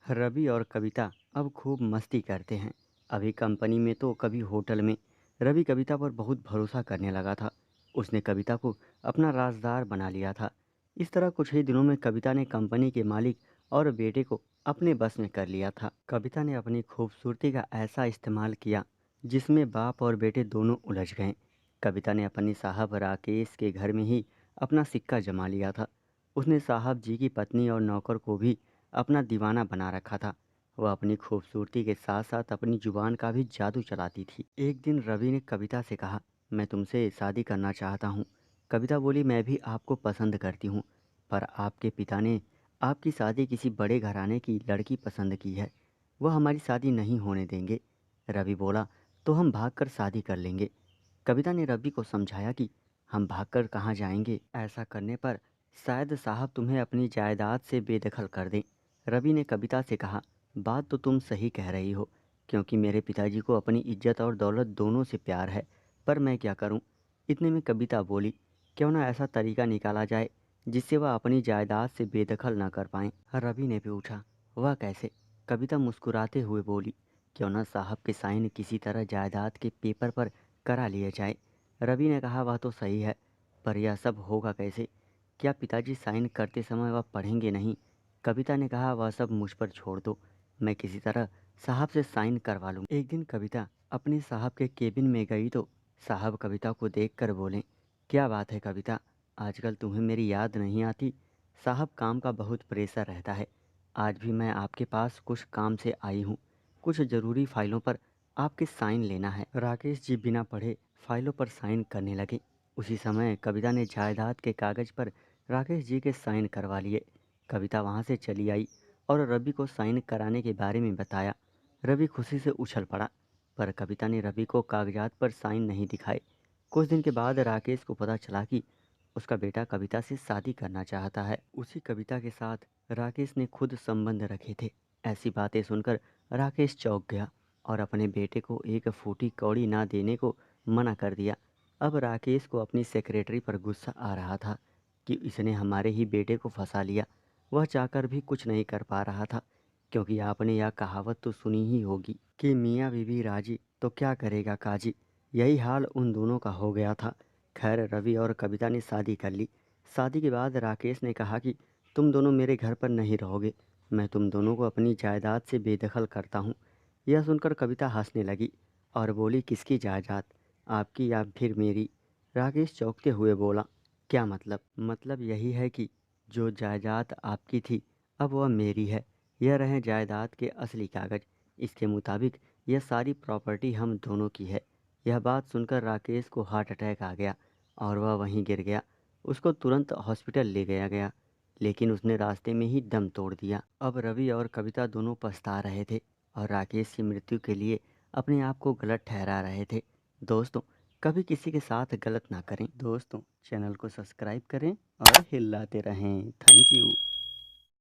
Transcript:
रवि और कविता अब खूब मस्ती करते हैं। अभी कंपनी में तो कभी होटल में। रवि कविता पर बहुत भरोसा करने लगा था। उसने कविता को अपना राजदार बना लिया था। इस तरह कुछ ही दिनों में कविता ने कंपनी के मालिक और बेटे को अपने बस में कर लिया था। कविता ने अपनी खूबसूरती का ऐसा इस्तेमाल किया जिसमें बाप और बेटे दोनों उलझ गए। कविता ने अपने साहब राकेश के घर में ही अपना सिक्का जमा लिया था। उसने साहब जी की पत्नी और नौकर को भी अपना दीवाना बना रखा था। वह अपनी खूबसूरती के साथ साथ अपनी जुबान का भी जादू चलाती थी। एक दिन रवि ने कविता से कहा, मैं तुमसे शादी करना चाहता हूँ। कविता बोली, मैं भी आपको पसंद करती हूँ, पर आपके पिता ने आपकी शादी किसी बड़े घराने की लड़की पसंद की है। वह हमारी शादी नहीं होने देंगे। रवि बोला, तो हम भागकर शादी कर लेंगे। कविता ने रवि को समझाया कि हम भागकर कहाँ जाएंगे, ऐसा करने पर शायद साहब तुम्हें अपनी जायदाद से बेदखल कर दें। रवि ने कविता से कहा, बात तो तुम सही कह रही हो, क्योंकि मेरे पिताजी को अपनी इज्जत और दौलत दोनों से प्यार है, पर मैं क्या करूं। इतने में कविता बोली, क्यों ना ऐसा तरीका निकाला जाए जिससे वह अपनी जायदाद से बेदखल ना कर पाएं। रवि ने पूछा, वह कैसे। कविता मुस्कुराते हुए बोली, क्यों ना साहब के साइन किसी तरह जायदाद के पेपर पर करा लिए जाए। रवि ने कहा, वह तो सही है, पर यह सब होगा कैसे। क्या पिताजी साइन करते समय वह पढ़ेंगे नहीं। कविता ने कहा, वह सब मुझ पर छोड़ दो, मैं किसी तरह साहब से साइन करवा लूँ। एक दिन कविता अपने साहब के केबिन में गई तो साहब कविता को देखकर बोले, क्या बात है कविता, आजकल तुम्हें मेरी याद नहीं आती। साहब, काम का बहुत प्रेशर रहता है। आज भी मैं आपके पास कुछ काम से आई हूँ। कुछ ज़रूरी फाइलों पर आपके साइन लेना है। राकेश जी बिना पढ़े फाइलों पर साइन करने लगे। उसी समय कविता ने जायदाद के कागज़ पर राकेश जी के साइन करवा लिए। कविता वहाँ से चली आई और रवि को साइन कराने के बारे में बताया। रवि खुशी से उछल पड़ा, पर कविता ने रवि को कागजात पर साइन नहीं दिखाए। कुछ दिन के बाद राकेश को पता चला कि उसका बेटा कविता से शादी करना चाहता है। उसी कविता के साथ राकेश ने खुद संबंध रखे थे। ऐसी बातें सुनकर राकेश चौंक गया और अपने बेटे को एक फूटी कौड़ी ना देने को मना कर दिया। अब राकेश को अपनी सेक्रेटरी पर गुस्सा आ रहा था कि इसने हमारे ही बेटे को फंसा लिया। वह चाहकर भी कुछ नहीं कर पा रहा था, क्योंकि आपने यह कहावत तो सुनी ही होगी कि मियाँ बीवी राजी तो क्या करेगा काजी। यही हाल उन दोनों का हो गया था। खैर, रवि और कविता ने शादी कर ली। शादी के बाद राकेश ने कहा कि तुम दोनों मेरे घर पर नहीं रहोगे, मैं तुम दोनों को अपनी जायदाद से बेदखल करता हूँ। यह सुनकर कविता हंसने लगी और बोली, किसकी जायदाद, आपकी या फिर मेरी। राकेश चौंकते हुए बोला, क्या मतलब। मतलब यही है कि जो जायदाद आपकी थी अब वह मेरी है। यह रहे जायदाद के असली कागज़। इसके मुताबिक यह सारी प्रॉपर्टी हम दोनों की है। यह बात सुनकर राकेश को हार्ट अटैक आ गया और वह वहीं गिर गया। उसको तुरंत हॉस्पिटल ले गया गया, लेकिन उसने रास्ते में ही दम तोड़ दिया। अब रवि और कविता दोनों पछता रहे थे और राकेश की मृत्यु के लिए अपने आप को गलत ठहरा रहे थे। दोस्तों, कभी किसी के साथ गलत ना करें। दोस्तों, चैनल को सब्सक्राइब करें और हिलाते रहें। Thank you.